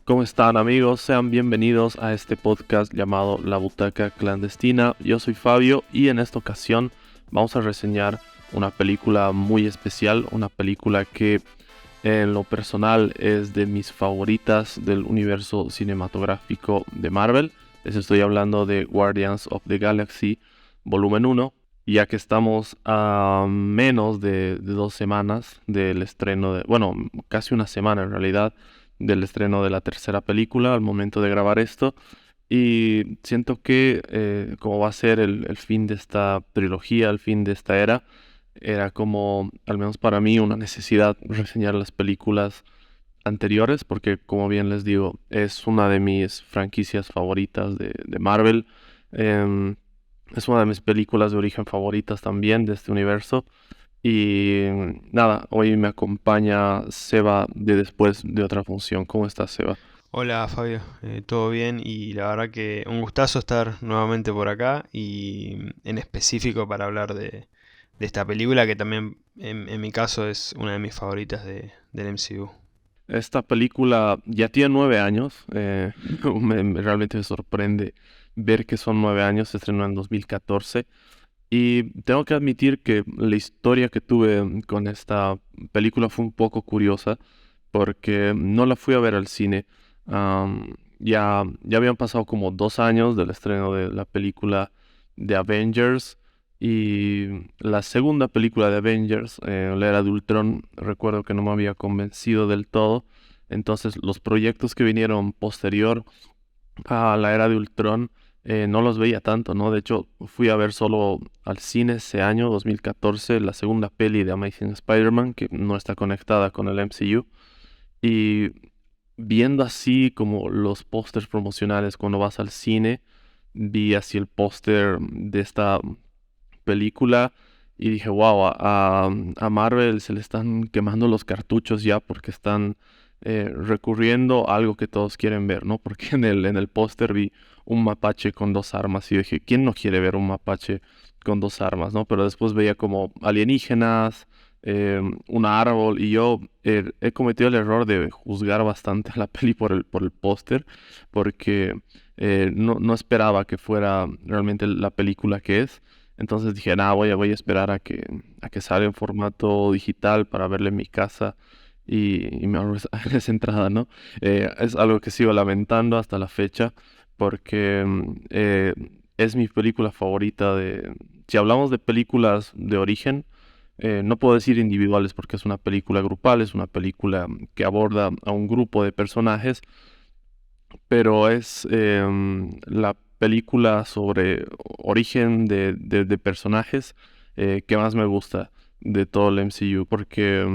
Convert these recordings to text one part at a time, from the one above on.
¿Cómo están amigos? Sean bienvenidos a este podcast llamado La Butaca Clandestina. Yo soy Fabio y en esta ocasión vamos a reseñar una película muy especial, una película que en lo personal es de mis favoritas del universo cinematográfico de Marvel. Les estoy hablando de Guardians of the Galaxy Volumen 1, ya que estamos a menos de 2 semanas del estreno bueno, casi una semana en realidad, del estreno de la tercera película al momento de grabar esto. Y siento que como va a ser el fin de esta trilogía, el fin de esta era como, al menos para mí, una necesidad reseñar las películas anteriores, porque como bien les digo, es una de mis franquicias favoritas de Marvel. Em, es una de mis películas de origen favoritas también de este universo. Y nada, hoy me acompaña Seba de después de otra función. ¿Cómo estás, Seba? Hola Fabio, todo bien y la verdad que un gustazo estar nuevamente por acá y en específico para hablar de esta película que también en mi caso es una de mis favoritas del MCU. Esta película ya tiene 9 años. Realmente me sorprende ver que son 9 años. Se estrenó en 2014. Y tengo que admitir que la historia que tuve con esta película fue un poco curiosa porque no la fui a ver al cine. Ya habían pasado como 2 años del estreno de la película de Avengers y la segunda película de Avengers, la era de Ultron, recuerdo que no me había convencido del todo. Entonces los proyectos que vinieron posterior a la era de Ultron no los veía tanto, ¿no? De hecho, fui a ver solo al cine ese año, 2014, la segunda peli de Amazing Spider-Man, que no está conectada con el MCU. Y viendo así como los pósters promocionales cuando vas al cine, vi así el póster de esta película y dije, wow, a Marvel se le están quemando los cartuchos ya porque están recurriendo a algo que todos quieren ver, ¿no? Porque en el póster vi un mapache con dos armas y dije, ¿quién no quiere ver un mapache con dos armas, ¿no? Pero después veía como alienígenas, un árbol y yo he cometido el error de juzgar bastante a la peli por el póster porque no esperaba que fuera realmente la película que es. Entonces dije, nada, voy a esperar a que salga en formato digital para verla en mi casa y me ahorro esa entrada, ¿no? Es algo que sigo lamentando hasta la fecha porque es mi película favorita de... Si hablamos de películas de origen, no puedo decir individuales porque es una película grupal, es una película que aborda a un grupo de personajes, pero es la película sobre origen de personajes que más me gusta de todo el MCU, porque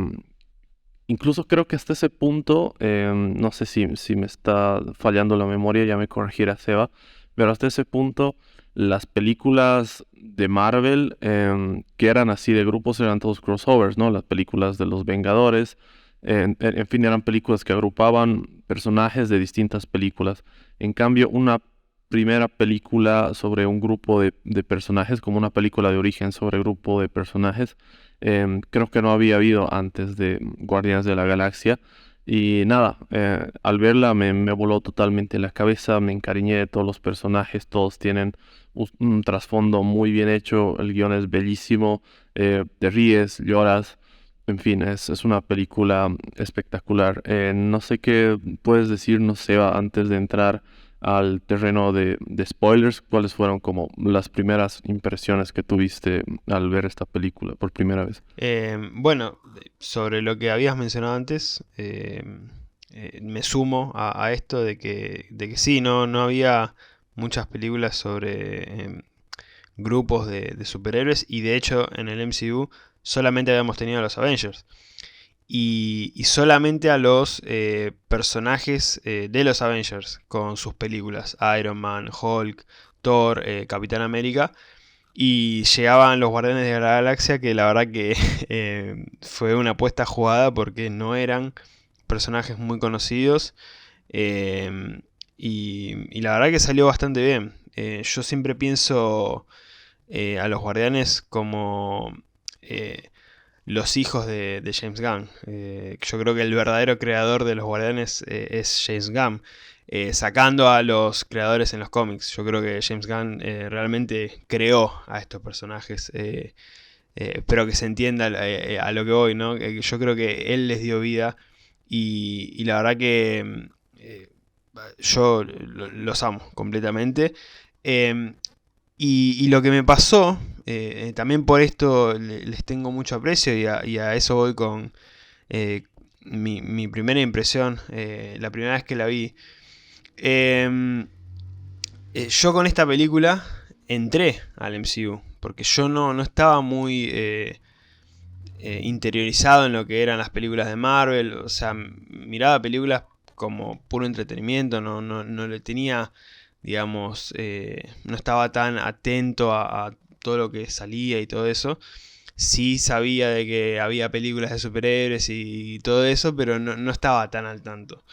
incluso creo que hasta ese punto, no sé si me está fallando la memoria, ya me corregirá Seba, pero hasta ese punto las películas de Marvel que eran así de grupos eran todos crossovers, ¿no? Las películas de los Vengadores, en fin, eran películas que agrupaban personajes de distintas películas. En cambio, una primera película sobre un grupo de personajes, como una película de origen sobre grupo de personajes, creo que no había habido antes de Guardianes de la Galaxia. Y nada, al verla me voló totalmente la cabeza, me encariñé de todos los personajes, todos tienen un trasfondo muy bien hecho, el guión es bellísimo, te ríes, lloras, en fin, es una película espectacular. No sé qué puedes decirnos, Seba, antes de entrar al terreno de spoilers, ¿cuáles fueron como las primeras impresiones que tuviste al ver esta película por primera vez? Bueno, sobre lo que habías mencionado antes, me sumo a esto de que sí, no había muchas películas sobre grupos de superhéroes y de hecho en el MCU solamente habíamos tenido a los Avengers y solamente a los personajes de los Avengers con sus películas, Iron Man, Hulk, Thor, Capitán América, y llegaban los Guardianes de la Galaxia que la verdad que fue una apuesta jugada porque no eran personajes muy conocidos, y la verdad que salió bastante bien. Yo siempre pienso a los Guardianes como... eh, los hijos de James Gunn. Yo creo que el verdadero creador de los Guardianes es James Gunn. Sacando a los creadores en los cómics. Yo creo que James Gunn realmente creó a estos personajes. Espero que se entienda a lo que voy, ¿no? Yo creo que él les dio vida y la verdad que yo los amo completamente. Eh, y lo que me pasó, también por esto les tengo mucho aprecio y a eso voy con mi primera impresión, la primera vez que la vi. Eh, yo con esta película entré al MCU, porque yo no estaba muy interiorizado en lo que eran las películas de Marvel, o sea, miraba películas como puro entretenimiento, no le tenía, digamos, no estaba tan atento a todo lo que salía y todo eso. Sí sabía de que había películas de superhéroes y todo eso, pero no estaba tan al tanto.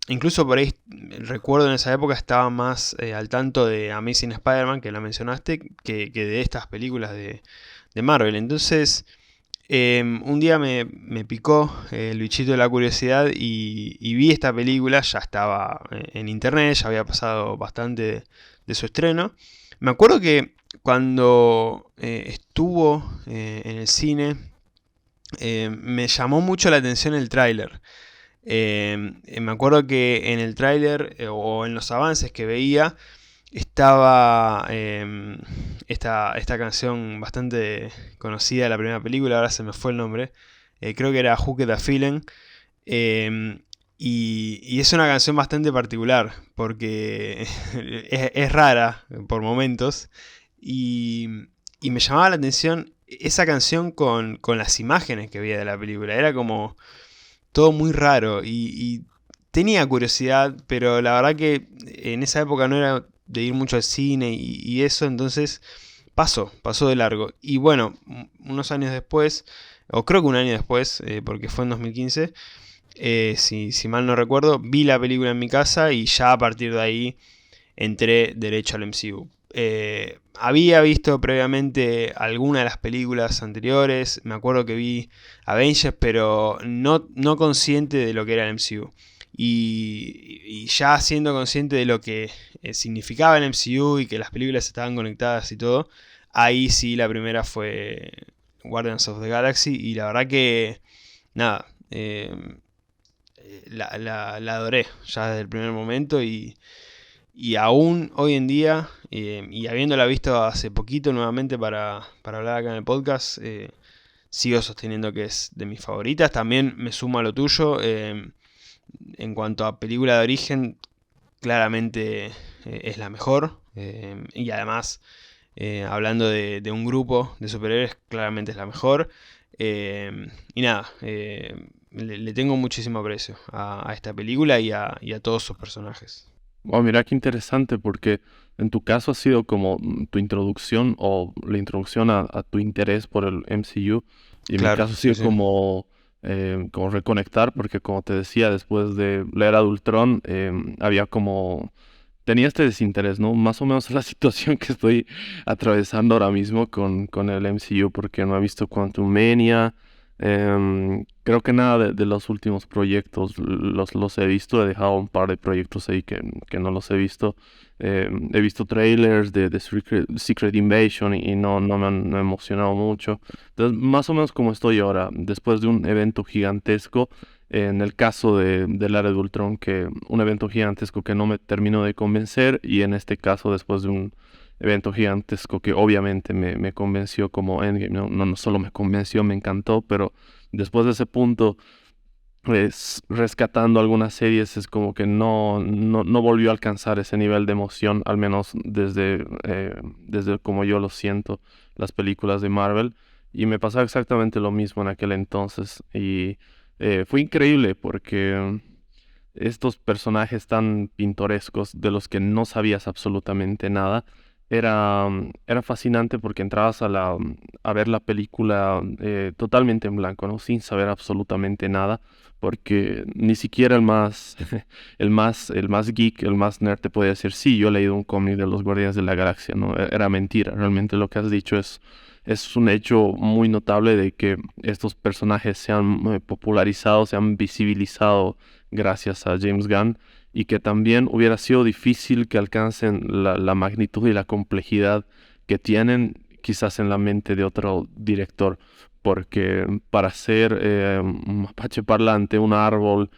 Incluso por ahí recuerdo en esa época estaba más al tanto de Amazing Spider-Man, que la mencionaste, que de estas películas de Marvel. Entonces, un día me picó el bichito de la curiosidad y vi esta película, ya estaba en internet, ya había pasado bastante de su estreno. Me acuerdo que cuando estuvo en el cine, me llamó mucho la atención el tráiler. Me acuerdo que en el tráiler o en los avances que veía estaba esta canción bastante conocida de la primera película, ahora se me fue el nombre. Creo que era Hooked a Feeling. Eh, y es una canción bastante particular porque es rara por momentos y, y me llamaba la atención esa canción con las imágenes que veía de la película. Era como todo muy raro y tenía curiosidad, pero la verdad que en esa época no era de ir mucho al cine y eso, entonces pasó de largo. Y bueno, unos años después, o creo que un año después, porque fue en 2015, si mal no recuerdo, vi la película en mi casa y ya a partir de ahí entré derecho al MCU. Había visto previamente alguna de las películas anteriores, me acuerdo que vi Avengers, pero no consciente de lo que era el MCU. Y ya siendo consciente de lo que significaba el MCU y que las películas estaban conectadas y todo, ahí sí la primera fue Guardians of the Galaxy y la verdad que nada, la adoré ya desde el primer momento y aún hoy en día, y habiéndola visto hace poquito nuevamente para hablar acá en el podcast, sigo sosteniendo que es de mis favoritas. También me sumo a lo tuyo. En cuanto a película de origen, claramente es la mejor. Y además, hablando de un grupo de superhéroes, claramente es la mejor. Y nada, le tengo muchísimo aprecio a esta película y a todos sus personajes. Oh, mira qué interesante, porque en tu caso ha sido como tu introducción o la introducción a tu interés por el MCU, y en mi Claro, caso ha sí, sido sí. como reconectar, porque como te decía, después de leer a Ultron, había como, tenía este desinterés, ¿no? Más o menos la situación que estoy atravesando ahora mismo con el MCU, porque no he visto Quantum Mania. Creo que nada de los últimos proyectos los he visto. He dejado un par de proyectos ahí que no los he visto. He visto trailers de Secret Invasion y no me han emocionado mucho. Entonces, más o menos como estoy ahora, después de un evento gigantesco, en el caso de la Era de Ultron, que un evento gigantesco que no me terminó de convencer, y en este caso después de un evento gigantesco que obviamente me convenció como Endgame, no solo me convenció, me encantó, pero después de ese punto, pues, rescatando algunas series, es como que no volvió a alcanzar ese nivel de emoción, al menos desde como yo lo siento, las películas de Marvel. Y me pasaba exactamente lo mismo en aquel entonces. Y fue increíble porque estos personajes tan pintorescos de los que no sabías absolutamente nada, era fascinante porque entrabas a ver la película totalmente en blanco, ¿no? Sin saber absolutamente nada, porque ni siquiera el más geek, el más nerd te puede decir, sí, yo he leído un cómic de los Guardianes de la Galaxia, ¿no? Era mentira, realmente lo que has dicho es un hecho muy notable de que estos personajes se han popularizado, se han visibilizado gracias a James Gunn y que también hubiera sido difícil que alcancen la magnitud y la complejidad que tienen quizás en la mente de otro director, porque para ser un mapache parlante, un árbol,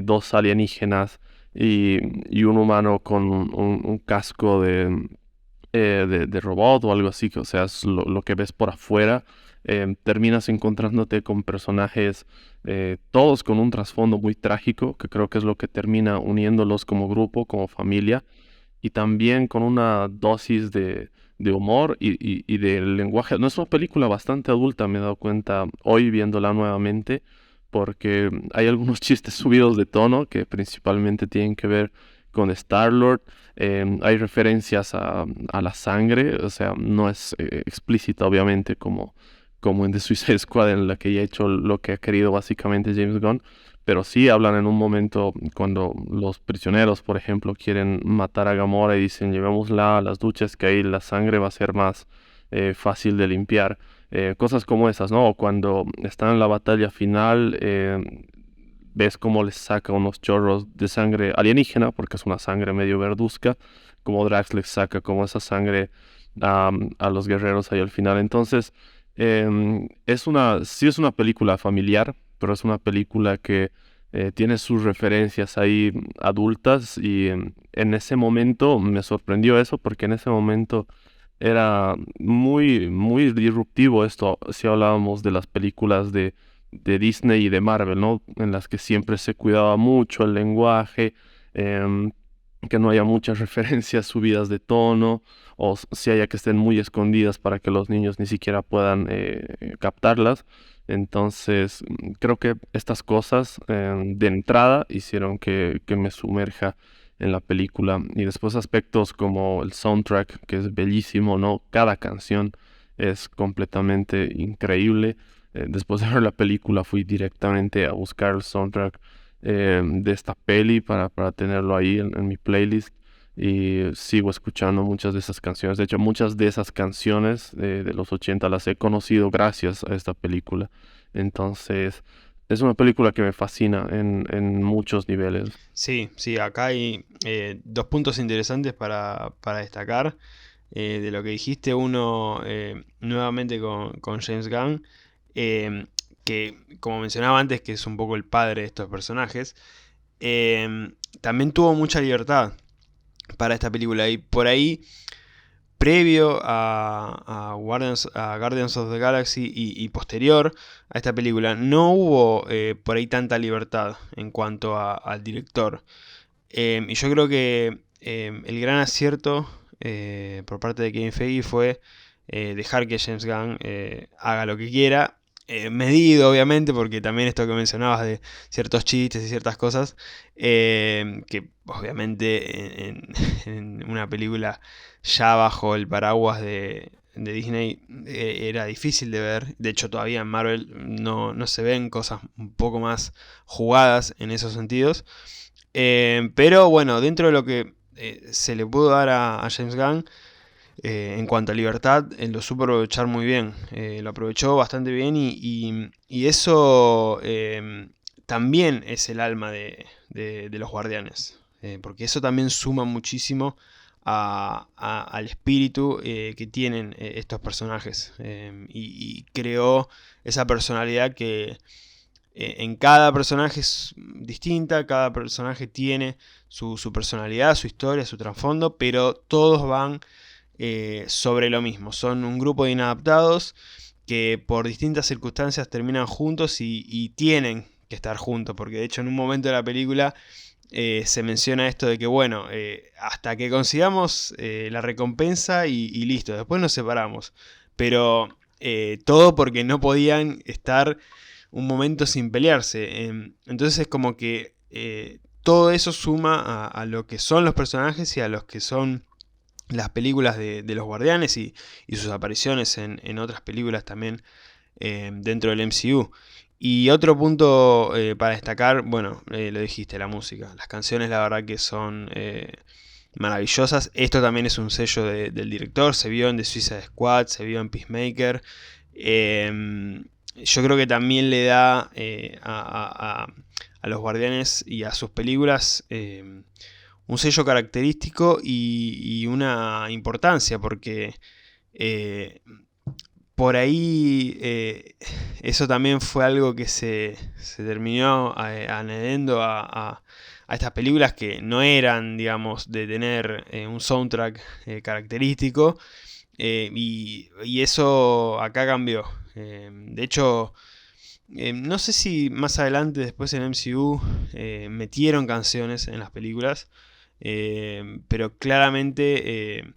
dos alienígenas y un humano con un casco de robot o algo así, que o sea, es lo que ves por afuera, terminas encontrándote con personajes todos con un trasfondo muy trágico, que creo que es lo que termina uniéndolos como grupo, como familia, y también con una dosis de humor y de lenguaje. No es una película bastante adulta, me he dado cuenta hoy viéndola nuevamente, porque hay algunos chistes subidos de tono que principalmente tienen que ver con Star-Lord. Hay referencias a la sangre, o sea, no es explícita obviamente como en The Suicide Squad, en la que ya ha hecho lo que ha querido básicamente James Gunn, pero sí hablan en un momento cuando los prisioneros, por ejemplo, quieren matar a Gamora y dicen, llevémosla a las duchas, que ahí la sangre va a ser más fácil de limpiar. Cosas como esas, ¿no? O cuando están en la batalla final, ves cómo les saca unos chorros de sangre alienígena, porque es una sangre medio verduzca, como Drax les saca como esa sangre a los guerreros ahí al final. Entonces, sí es una película familiar, pero es una película que tiene sus referencias ahí adultas y en ese momento me sorprendió eso porque en ese momento era muy, muy disruptivo esto, si hablábamos de las películas de Disney y de Marvel, ¿no? En las que siempre se cuidaba mucho el lenguaje, em, que no haya muchas referencias subidas de tono, o si haya que estén muy escondidas para que los niños ni siquiera puedan captarlas. Entonces, creo que estas cosas de entrada hicieron que me sumerja en la película. Y después aspectos como el soundtrack, que es bellísimo, ¿no? Cada canción es completamente increíble. Después de ver la película fui directamente a buscar el soundtrack de esta peli para tenerlo ahí en mi playlist. Y sigo escuchando muchas de esas canciones. De hecho, muchas de esas canciones de los 80 las he conocido gracias a esta película. Entonces, es una película que me fascina en muchos niveles. Sí, sí, acá hay dos puntos interesantes para destacar de lo que dijiste. Uno, nuevamente con James Gunn, eh, que como mencionaba antes, que es un poco el padre de estos personajes, también tuvo mucha libertad para esta película. Y por ahí, previo a Guardians of the Galaxy y posterior a esta película, no hubo por ahí tanta libertad en cuanto al director. Y yo creo que el gran acierto por parte de Kevin Feige fue dejar que James Gunn haga lo que quiera. Medido, obviamente, porque también esto que mencionabas de ciertos chistes y ciertas cosas, que obviamente en una película ya bajo el paraguas de Disney era difícil de ver. De hecho, todavía en Marvel no se ven cosas un poco más jugadas en esos sentidos. Pero bueno, dentro de lo que se le pudo dar a James Gunn en cuanto a libertad, lo supo aprovechar muy bien. Lo aprovechó bastante bien y eso también es el alma de los Guardianes. Porque eso también suma muchísimo al espíritu que tienen estos personajes. Y creó esa personalidad que en cada personaje es distinta, cada personaje tiene su personalidad, su historia, su trasfondo, pero todos van sobre lo mismo. Son un grupo de inadaptados que por distintas circunstancias terminan juntos y tienen que estar juntos, porque de hecho en un momento de la película se menciona esto de que bueno, hasta que consigamos la recompensa y listo, después nos separamos. Pero todo porque no podían estar un momento sin pelearse. Entonces es como que todo eso suma a lo que son los personajes y a los que son las películas de los Guardianes y sus apariciones en otras películas también dentro del MCU. Y otro punto para destacar, bueno, lo dijiste, la música. Las canciones la verdad que son maravillosas. Esto también es un sello del director, se vio en The Suicide Squad, se vio en Peacemaker. Yo creo que también le da a los Guardianes y a sus películas un sello característico y una importancia, porque eh, por ahí eso también fue algo que se terminó añadiendo a estas películas que no eran, digamos, de tener un soundtrack característico, y eso acá cambió. De hecho, no sé si más adelante, después en MCU, metieron canciones en las películas, pero claramente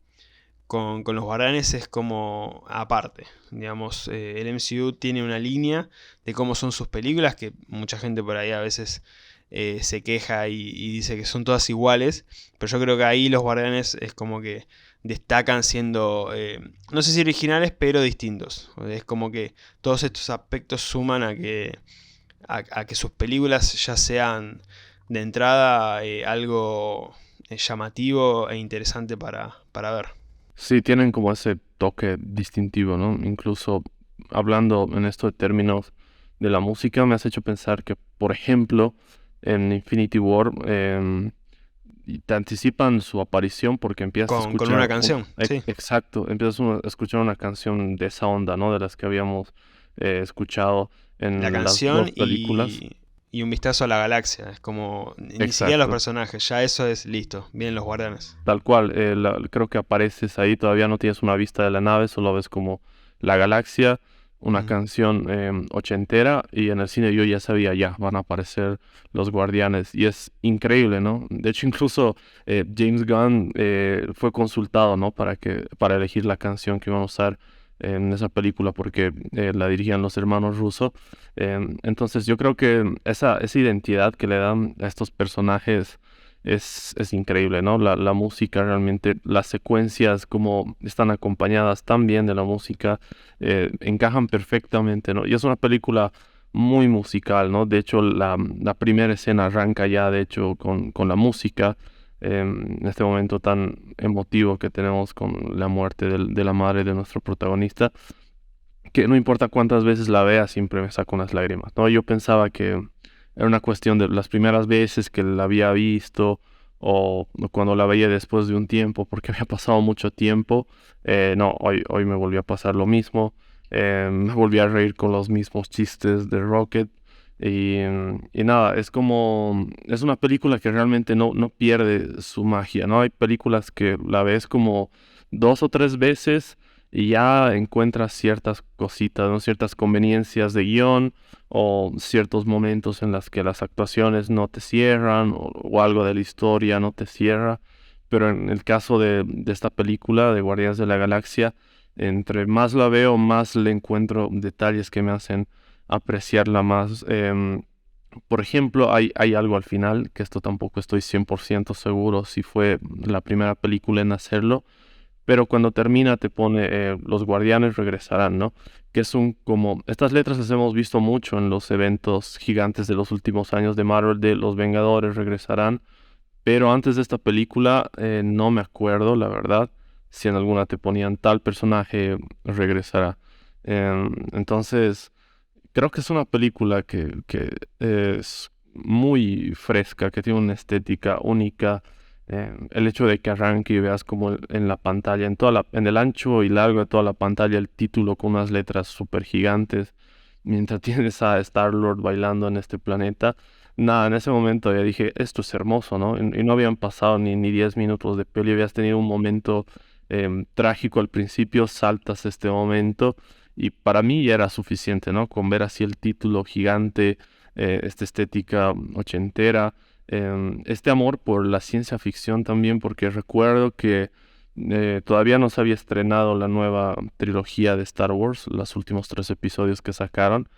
con los Guardianes es como aparte. Digamos, el MCU tiene una línea de cómo son sus películas, que mucha gente por ahí a veces se queja y dice que son todas iguales, pero yo creo que ahí los Guardianes es como que destacan siendo, no sé si originales, pero distintos. Es como que todos estos aspectos suman a que sus películas ya sean de entrada algo llamativo e interesante para ver. Sí, tienen como ese toque distintivo, ¿no? Incluso hablando en esto de términos de la música, me has hecho pensar que, por ejemplo, en Infinity War y te anticipan su aparición porque empiezas a Con una escuchar canción, sí. exacto, empiezas a escuchar una canción de esa onda, ¿no? De las que habíamos escuchado La en las canción dos películas. y un vistazo a la galaxia. Es como, ni siquiera los Exacto. personajes, ya eso es listo. Vienen los guardianes. Tal cual, creo que apareces ahí, todavía no tienes una vista de la nave, solo ves como la galaxia, una Ujú. canción ochentera, y en el cine yo ya sabía, ya van a aparecer los guardianes, y es increíble, ¿no? De hecho, incluso James Gunn fue consultado, ¿no? Para elegir la canción que iban a usar en esa película, porque la dirigían los hermanos Russo. Entonces yo creo que esa identidad que le dan a estos personajes es increíble, ¿no? La música realmente, las secuencias como están acompañadas tan bien de la música, encajan perfectamente, ¿no? Y es una película muy musical, ¿no? De hecho, la primera escena arranca ya, de hecho, con la música, en este momento tan emotivo que tenemos con la muerte de la madre de nuestro protagonista, que no importa cuántas veces la vea, siempre me saco unas lágrimas, ¿no? Yo pensaba que era una cuestión de las primeras veces que la había visto o cuando la veía después de un tiempo, porque había pasado mucho tiempo. No, hoy me volvió a pasar lo mismo. Me volví a reír con los mismos chistes de Rocket. Y nada, es una película que realmente no pierde su magia, ¿no? Hay películas que la ves como dos o tres veces y ya encuentras ciertas cositas, ¿no? Ciertas conveniencias de guión o ciertos momentos en las que las actuaciones no te cierran o algo de la historia no te cierra. Pero en el caso de esta película de Guardianes de la Galaxia, entre más la veo, más le encuentro detalles que me hacen apreciarla más. Por ejemplo, hay algo al final, que esto tampoco estoy 100% seguro si fue la primera película en hacerlo, pero cuando termina te pone los guardianes regresarán, ¿no? Que es como, estas letras las hemos visto mucho en los eventos gigantes de los últimos años de Marvel, de los Vengadores regresarán, pero antes de esta película no me acuerdo, la verdad, si en alguna te ponían tal personaje regresará. Entonces, creo que es una película que es muy fresca, que tiene una estética única. El hecho de que arranque y veas como en la pantalla, en el ancho y largo de toda la pantalla, el título con unas letras súper gigantes, mientras tienes a Star-Lord bailando en este planeta. Nada, en ese momento ya dije, esto es hermoso, ¿no? Y no habían pasado ni 10 minutos de peli, habías tenido un momento trágico al principio, saltas este momento y para mí ya era suficiente, ¿no? Con ver así el título gigante, esta estética ochentera, este amor por la ciencia ficción también, porque recuerdo que todavía no se había estrenado la nueva trilogía de Star Wars, los últimos tres episodios que sacaron.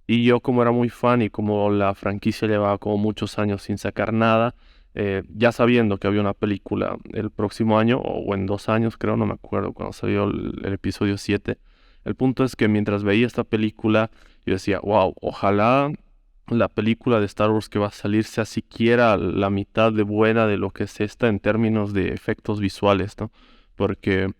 Y yo como era muy fan y como la franquicia llevaba como muchos años sin sacar nada, ya sabiendo que había una película el próximo año, o en 2 años creo, no me acuerdo, cuando salió el episodio 7. El punto es que mientras veía esta película, yo decía, wow, ojalá la película de Star Wars que va a salir sea siquiera la mitad de buena de lo que es esta en términos de efectos visuales, ¿no? Porque,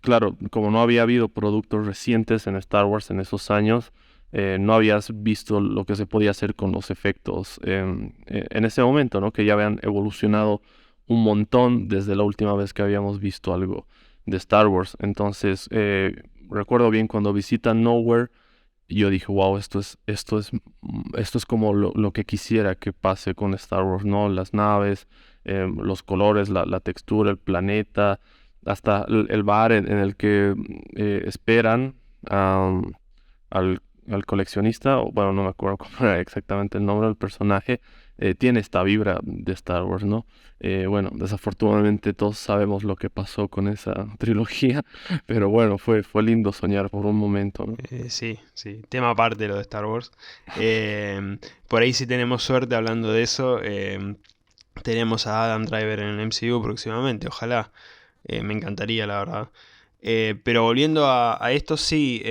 claro, como no había habido productos recientes en Star Wars en esos años, no habías visto lo que se podía hacer con los efectos en ese momento, ¿no? Que ya habían evolucionado un montón desde la última vez que habíamos visto algo de Star Wars. Entonces, recuerdo bien cuando visitan Nowhere, yo dije, wow, esto es como lo que quisiera que pase con Star Wars, ¿no? Las naves, los colores, la textura, el planeta, hasta el bar en el que esperan al coleccionista, o bueno, no me acuerdo cómo era exactamente el nombre del personaje, tiene esta vibra de Star Wars, ¿no? Bueno, desafortunadamente todos sabemos lo que pasó con esa trilogía, pero bueno, fue lindo soñar por un momento, ¿no? Sí, sí, tema aparte lo de Star Wars. Por ahí si tenemos suerte hablando de eso, tenemos a Adam Driver en el MCU próximamente, ojalá. Me encantaría, la verdad. Pero volviendo a esto, sí,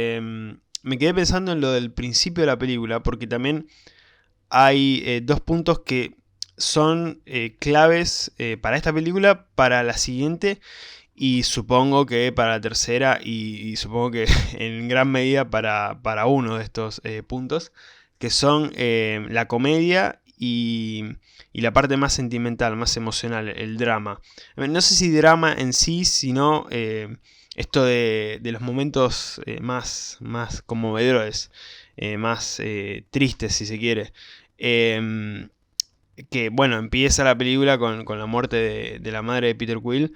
me quedé pensando en lo del principio de la película, porque también hay dos puntos que son claves para esta película, para la siguiente y supongo que para la tercera y supongo que en gran medida para uno de estos puntos, que son la comedia y la parte más sentimental, más emocional, el drama. No sé si drama en sí, sino esto de los momentos más conmovedores, más tristes si se quiere. Que bueno, empieza la película con la muerte de la madre de Peter Quill.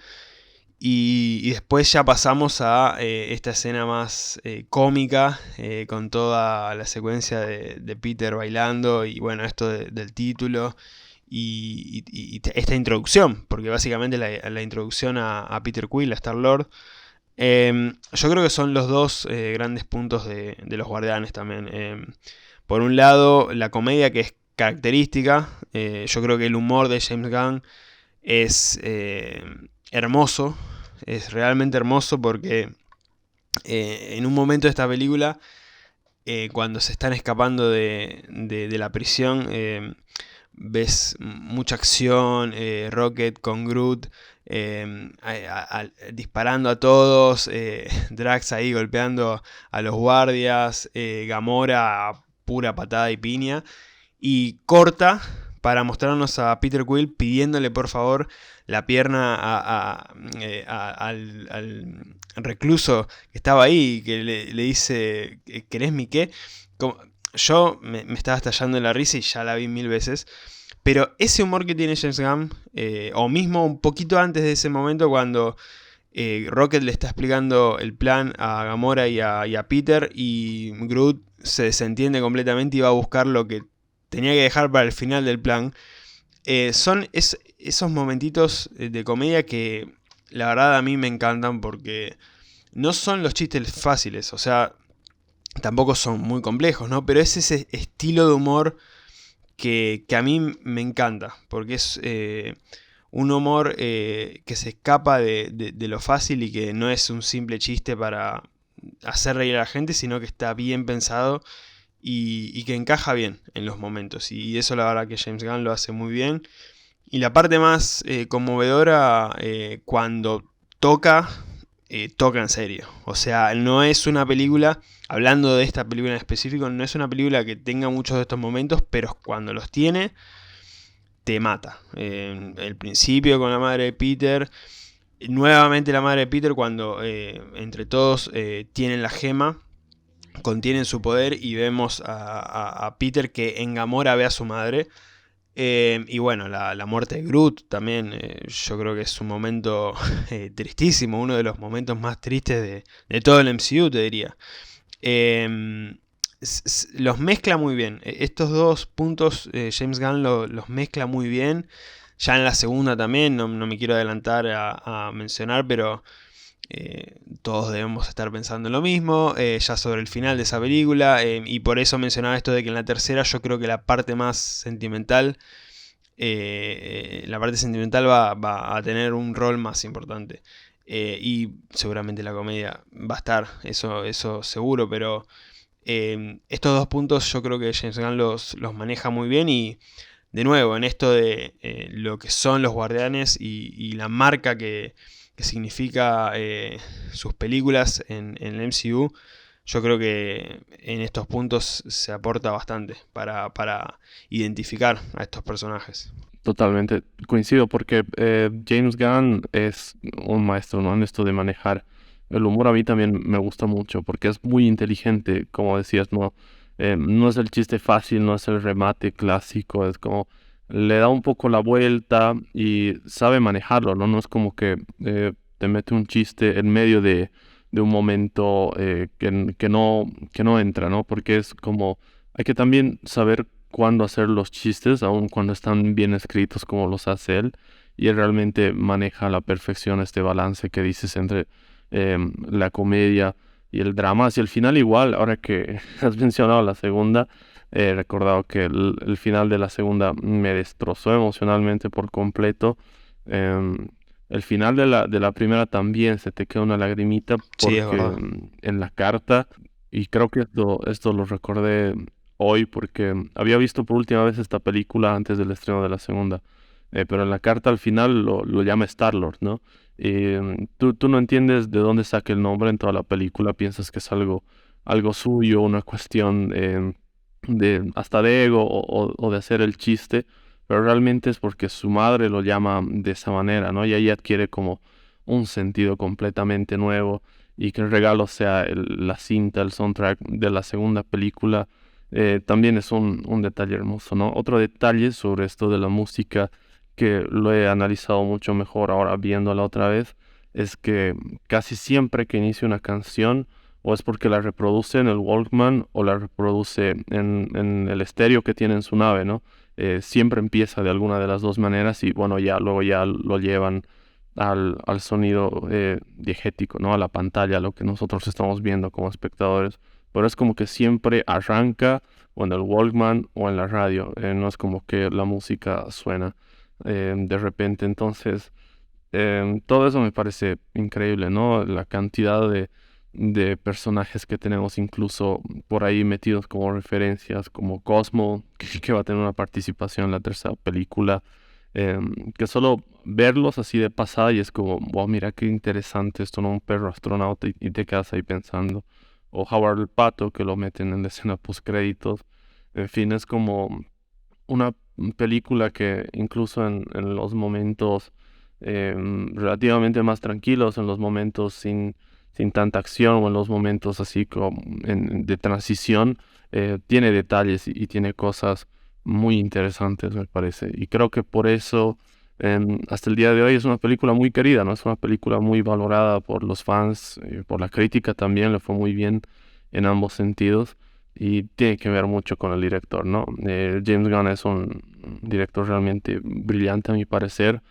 Y después ya pasamos a esta escena más cómica, con toda la secuencia de Peter bailando y bueno, esto del título y esta introducción, porque básicamente la introducción a Peter Quill, a Star-Lord. Yo creo que son los dos grandes puntos de los Guardianes también. Por un lado, la comedia que es característica. Yo creo que el humor de James Gunn es hermoso, es realmente hermoso porque en un momento de esta película, cuando se están escapando de la prisión, ves mucha acción, Rocket con Groot disparando a todos, Drax ahí golpeando a los guardias, Gamora a pura patada y piña, y corta para mostrarnos a Peter Quill pidiéndole por favor la pierna al recluso que estaba ahí, que le dice, ¿querés mi qué? Yo me estaba estallando en la risa y ya la vi 1000 veces. Pero ese humor que tiene James Gunn, o mismo un poquito antes de ese momento cuando Rocket le está explicando el plan a Gamora y a Peter, y Groot se desentiende completamente y va a buscar lo que tenía que dejar para el final del plan. Son esos momentitos de comedia que la verdad a mí me encantan porque no son los chistes fáciles, o sea, tampoco son muy complejos, ¿no? Pero es ese estilo de humor que a mí me encanta, porque es un humor que se escapa de lo fácil y que no es un simple chiste para hacer reír a la gente, sino que está bien pensado y que encaja bien en los momentos. Y eso la verdad que James Gunn lo hace muy bien. Y la parte más conmovedora, cuando toca en serio. O sea, no es una película, hablando de esta película en específico, no es una película que tenga muchos de estos momentos, pero cuando los tiene, te mata. El principio con la madre de Peter, nuevamente la madre de Peter cuando entre todos tienen la gema, contienen su poder y vemos a Peter que en Gamora ve a su madre. Y bueno, la muerte de Groot también, yo creo que es un momento tristísimo, uno de los momentos más tristes de todo el MCU, te diría. Los mezcla muy bien. Estos dos puntos James Gunn los mezcla muy bien. Ya en la segunda también, no me quiero adelantar a mencionar, pero todos debemos estar pensando en lo mismo, ya sobre el final de esa película, y por eso mencionaba esto de que en la tercera yo creo que la parte más sentimental la parte sentimental va a tener un rol más importante. Y seguramente la comedia va a estar, eso seguro, pero estos dos puntos yo creo que James Gunn los maneja muy bien y de nuevo en esto de lo que son los Guardianes y la marca que significa sus películas en el MCU, yo creo que en estos puntos se aporta bastante para identificar a estos personajes. Totalmente coincido porque James Gunn es un maestro, ¿no? En esto de manejar el humor. A mí también me gusta mucho porque es muy inteligente, como decías, ¿no? No es el chiste fácil, no es el remate clásico, es como le da un poco la vuelta y sabe manejarlo, ¿no? No es como que te mete un chiste en medio de un momento que no entra, ¿no? Porque es como, hay que también saber cuándo hacer los chistes, aun cuando están bien escritos como los hace él, y él realmente maneja a la perfección este balance que dices entre la comedia y el drama. Hacia el final igual, ahora que has mencionado la segunda, he recordado que el final de la segunda me destrozó emocionalmente por completo. Em, el final de la primera también se te queda una lagrimita Sí, es porque verdad. en la carta, y creo que esto lo recordé hoy porque había visto por última vez esta película antes del estreno de la segunda. Pero en la carta al final lo llama Star-Lord, ¿no? Y tú no entiendes de dónde saca el nombre en toda la película, piensas que es algo suyo, una cuestión de hasta de ego o de hacer el chiste, pero realmente es porque su madre lo llama de esa manera, ¿no? Y ahí adquiere como un sentido completamente nuevo y que el regalo sea la cinta, el soundtrack de la segunda película, también es un detalle hermoso, ¿no? Otro detalle sobre esto de la música que lo he analizado mucho mejor ahora viéndola otra vez, es que casi siempre que inicia una canción, o es porque la reproduce en el Walkman o la reproduce en el estéreo que tiene en su nave, ¿no? Siempre empieza de alguna de las dos maneras y bueno, ya luego ya lo llevan al sonido diegético, ¿no? A la pantalla, a lo que nosotros estamos viendo como espectadores. Pero es como que siempre arranca o en el Walkman o en la radio. No es como que la música suena de repente. Entonces, todo eso me parece increíble, ¿no? La cantidad de personajes que tenemos incluso por ahí metidos como referencias, como Cosmo, que va a tener una participación en la tercera película, que solo verlos así de pasada y es como, wow, mira qué interesante esto, ¿no? Un perro astronauta y te quedas ahí pensando. O Howard el Pato, que lo meten en la escena post créditos. En fin, es como una película que incluso en los momentos relativamente más tranquilos, en los momentos sin tanta acción o en los momentos así como de transición, tiene detalles y tiene cosas muy interesantes, me parece. Y creo que por eso hasta el día de hoy es una película muy querida, ¿no? Es una película muy valorada por los fans, por la crítica también, le fue muy bien en ambos sentidos. Y tiene que ver mucho con el director, ¿no? James Gunn es un director realmente brillante a mi parecer.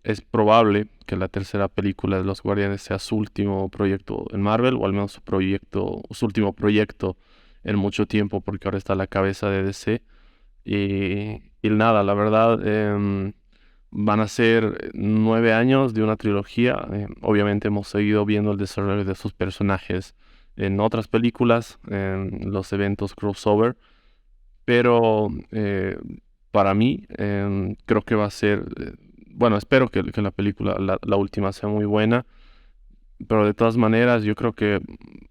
Es probable que la tercera película de Los Guardianes sea su último proyecto en Marvel, o al menos su último proyecto en mucho tiempo, porque ahora está a la cabeza de DC. Y nada, la verdad, van a ser 9 años de una trilogía. Obviamente hemos seguido viendo el desarrollo de sus personajes en otras películas, en los eventos crossover, pero para mí creo que va a ser, bueno, espero que la película, la última, sea muy buena, pero de todas maneras yo creo que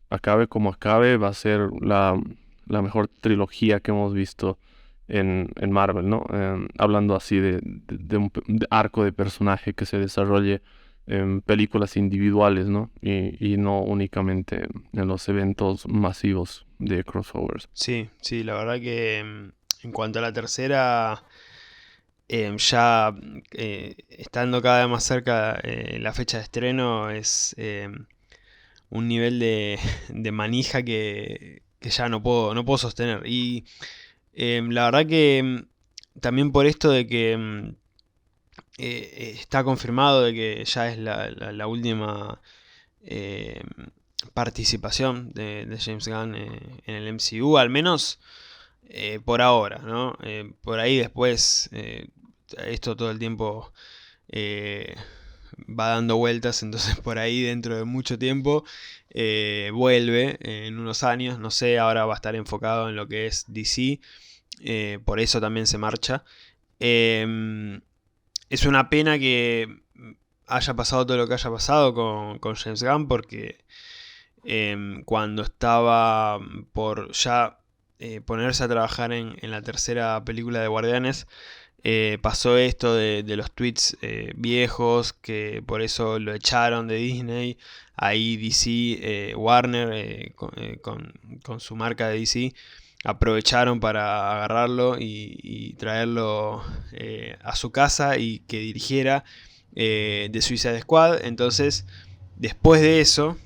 acabe como acabe, va a ser la mejor trilogía que hemos visto en Marvel, ¿no? Hablando así de un de arco de personaje que se desarrolle en películas individuales, ¿no? Y no únicamente en los eventos masivos de crossovers. Sí, sí, la verdad que en cuanto a la tercera, ya estando cada vez más cerca la fecha de estreno, es un nivel de manija que ya no puedo sostener. Y la verdad que también por esto de que está confirmado de que ya es la última eh, participación de James Gunn en el MCU, al menos por ahora, ¿no? Por ahí después esto todo el tiempo eh, va dando vueltas, entonces por ahí dentro de mucho tiempo vuelve en unos años, no sé, ahora va a estar enfocado en lo que es DC, por eso también se marcha. Eh, es una pena que haya pasado todo lo que haya pasado con James Gunn, porque cuando estaba por ya ponerse a trabajar en la tercera película de Guardianes, pasó esto de los tweets viejos, que por eso lo echaron de Disney. Ahí DC, Warner, con su marca de DC, aprovecharon para agarrarlo y traerlo a su casa y que dirigiera The Suicide Squad. Entonces, después de eso,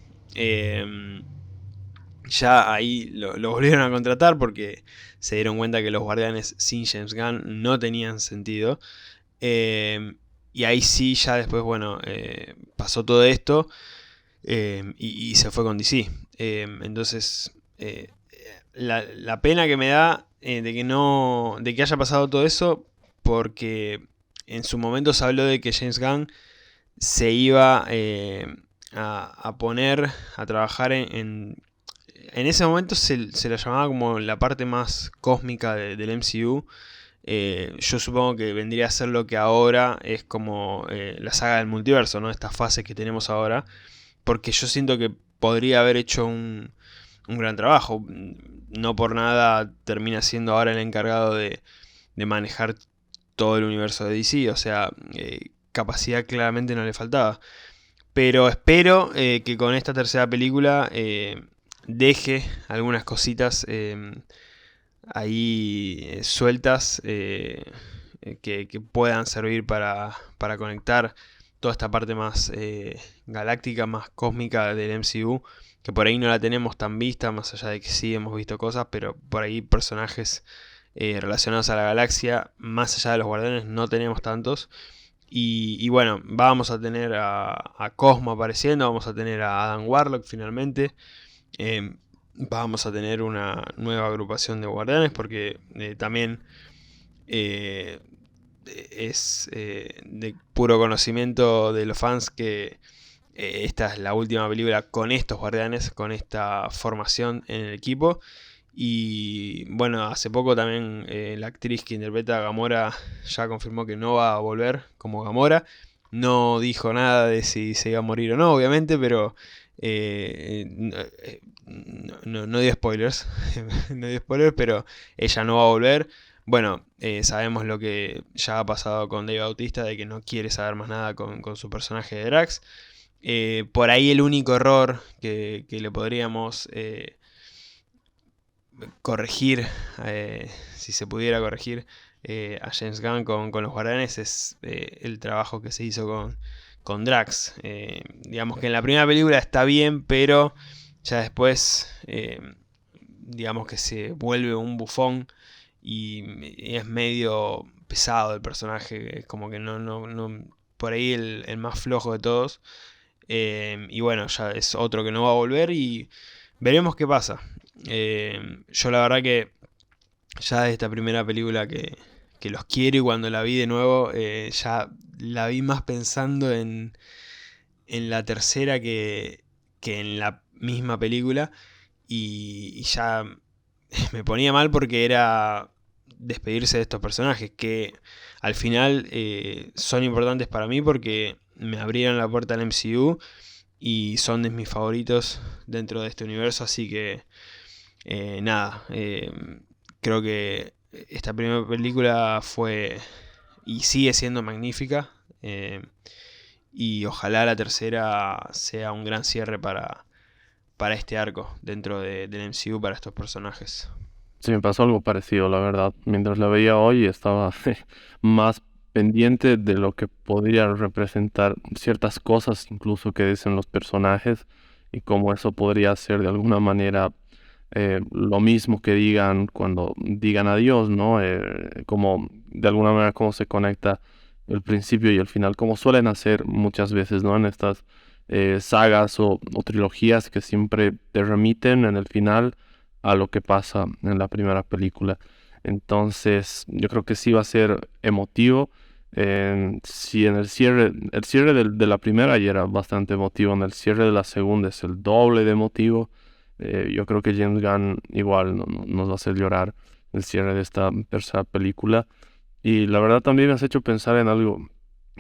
ya ahí lo volvieron a contratar porque se dieron cuenta que los Guardianes sin James Gunn no tenían sentido. Y ahí sí, ya después, bueno, pasó todo esto y se fue con DC. Entonces, la pena que me da de que haya pasado todo eso, porque en su momento se habló de que James Gunn se iba a poner a trabajar en ese momento se la llamaba como la parte más cósmica del MCU. Yo supongo que vendría a ser lo que ahora es como la saga del multiverso, ¿no? Estas fases que tenemos ahora. Porque yo siento que podría haber hecho un gran trabajo. No por nada termina siendo ahora el encargado de manejar todo el universo de DC. O sea, capacidad claramente no le faltaba. Pero espero que con esta tercera película deje algunas cositas ahí sueltas que puedan servir para conectar toda esta parte más galáctica, más cósmica del MCU, que por ahí no la tenemos tan vista, más allá de que sí hemos visto cosas, pero por ahí personajes relacionados a la galaxia, más allá de los Guardianes, no tenemos tantos. Y bueno, vamos a tener a Cosmo apareciendo, vamos a tener a Adam Warlock finalmente. Vamos a tener una nueva agrupación de guardianes, porque también es de puro conocimiento de los fans que esta es la última película con estos guardianes, con esta formación en el equipo. Y bueno, hace poco también la actriz que interpreta a Gamora ya confirmó que no va a volver como Gamora. No dijo nada de si se iba a morir o no, obviamente, pero no dio spoilers. No dio spoilers, pero ella no va a volver. Bueno, sabemos lo que ya ha pasado con Dave Bautista, de que no quiere saber más nada con su personaje de Drax. Por ahí el único error que le podríamos corregir, si se pudiera corregir a James Gunn con los Guardianes, es el trabajo que se hizo con Drax. Digamos que en la primera película está bien, pero ya después digamos que se vuelve un bufón y es medio pesado el personaje, es como que no por ahí el más flojo de todos. Y bueno, ya es otro que no va a volver y veremos qué pasa. Yo la verdad que ya de esta primera película que los quiero, y cuando la vi de nuevo ya la vi más pensando en la tercera que en la misma película, y ya me ponía mal porque era despedirse de estos personajes que al final son importantes para mí porque me abrieron la puerta al MCU y son de mis favoritos dentro de este universo, así que nada, creo que esta primera película fue y sigue siendo magnífica, y ojalá la tercera sea un gran cierre para este arco dentro del MCU, para estos personajes. Sí, me pasó algo parecido, la verdad. Mientras la veía hoy estaba más pendiente de lo que podría representar ciertas cosas, incluso que dicen los personajes, y cómo eso podría ser de alguna manera lo mismo que digan cuando digan adiós, ¿no? Como de alguna manera cómo se conecta el principio y el final, como suelen hacer muchas veces, ¿no? En estas sagas o trilogías que siempre te remiten en el final a lo que pasa en la primera película. Entonces, yo creo que sí va a ser emotivo. Si en el cierre de la primera ya era bastante emotivo, en el cierre de la segunda es el doble de emotivo. Yo creo que James Gunn igual nos va a hacer llorar el cierre de esta tercera película. Y la verdad también me has hecho pensar en algo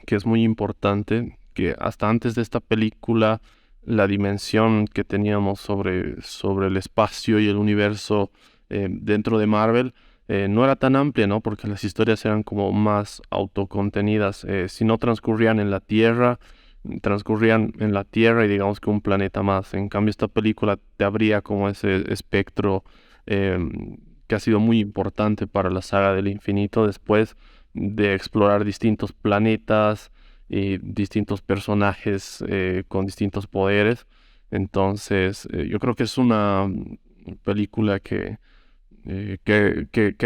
que es muy importante, que hasta antes de esta película la dimensión que teníamos sobre el espacio y el universo dentro de Marvel no era tan amplia, ¿no? Porque las historias eran como más autocontenidas. Si no transcurrían en la Tierra, transcurrían en la Tierra y digamos que un planeta más. En cambio, esta película te abría como ese espectro que ha sido muy importante para la saga del infinito después de explorar distintos planetas y distintos personajes con distintos poderes. Entonces, yo creo que es una película que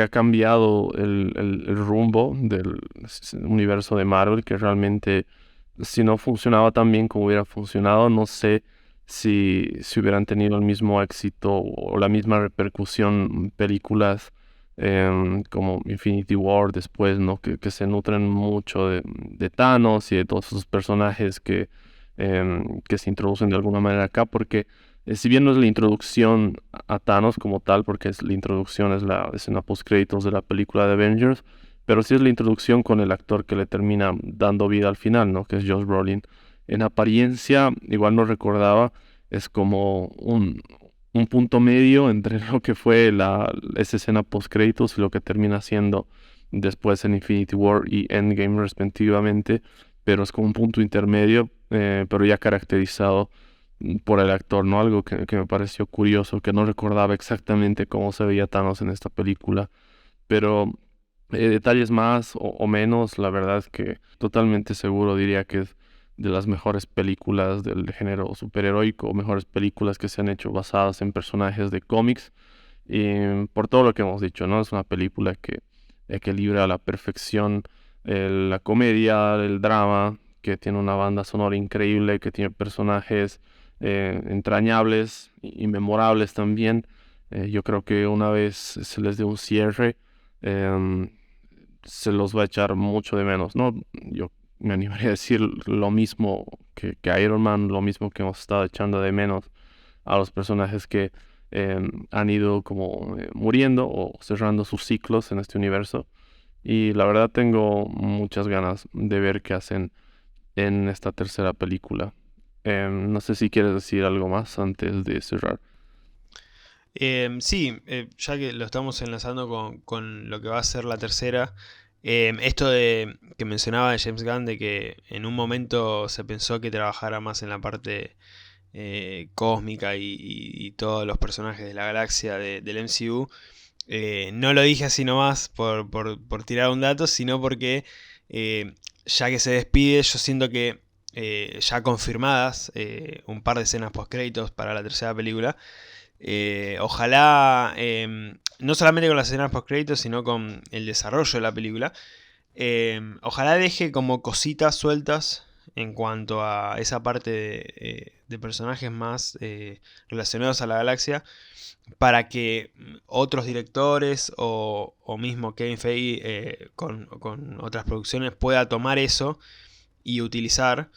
ha cambiado el rumbo del universo de Marvel, que realmente si no funcionaba tan bien como hubiera funcionado, no sé si hubieran tenido el mismo éxito o la misma repercusión películas como Infinity War después, ¿no? Que se nutren mucho de Thanos y de todos esos personajes que se introducen de alguna manera acá, porque si bien no es la introducción a Thanos como tal, porque es la introducción, es la escena post-créditos de la película de Avengers, pero sí es la introducción con el actor que le termina dando vida al final, ¿no? Que es Josh Brolin. En apariencia, igual no recordaba, es como un punto medio entre lo que fue esa escena post-créditos y lo que termina siendo después en Infinity War y Endgame respectivamente, pero es como un punto intermedio, pero ya caracterizado por el actor, ¿no? Algo que me pareció curioso, que no recordaba exactamente cómo se veía Thanos en esta película, pero detalles más o menos, la verdad es que totalmente seguro diría que es de las mejores películas del género superheroico, o mejores películas que se han hecho basadas en personajes de cómics, y por todo lo que hemos dicho, ¿no? Es una película que equilibra a la perfección la comedia, el drama, que tiene una banda sonora increíble, que tiene personajes entrañables y memorables también. Yo creo que una vez se les dé un cierre, em, se los va a echar mucho de menos, ¿no? Yo me animaría a decir lo mismo que Iron Man, lo mismo que hemos estado echando de menos a los personajes que han ido como muriendo o cerrando sus ciclos en este universo. Y la verdad tengo muchas ganas de ver qué hacen en esta tercera película. No sé si quieres decir algo más antes de cerrar. Sí, ya que lo estamos enlazando con lo que va a ser la tercera, esto de que mencionaba de James Gunn, de que en un momento se pensó que trabajara más en la parte cósmica y todos los personajes de la galaxia del MCU, no lo dije así nomás por tirar un dato, sino porque ya que se despide, yo siento que ya confirmadas un par de escenas post créditos para la tercera película. Ojalá, no solamente con las escenas post créditos, sino con el desarrollo de la película, ojalá deje como cositas sueltas en cuanto a esa parte de personajes más relacionados a la galaxia, para que otros directores o mismo Kevin Feige con otras producciones pueda tomar eso y utilizar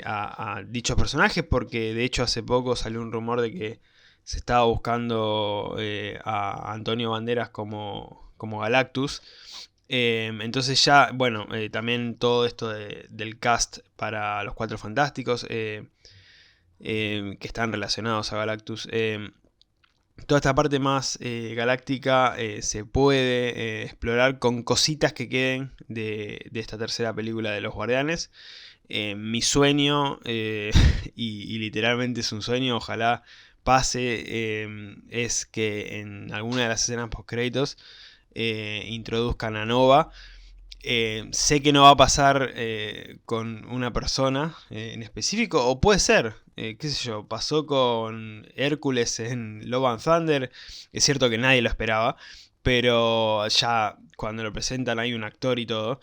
a dichos personajes, porque de hecho hace poco salió un rumor de que se estaba buscando a Antonio Banderas como Galactus. Entonces ya, bueno, también todo esto del cast para los Cuatro Fantásticos que están relacionados a Galactus. Toda esta parte más galáctica se puede explorar con cositas que queden de esta tercera película de los Guardianes. Mi sueño, y literalmente es un sueño, ojalá pase, es que en alguna de las escenas post créditos introduzcan a Nova. Sé que no va a pasar con una persona en específico, o puede ser, qué sé yo, pasó con Hércules en Love and Thunder, es cierto que nadie lo esperaba, pero ya cuando lo presentan hay un actor y todo,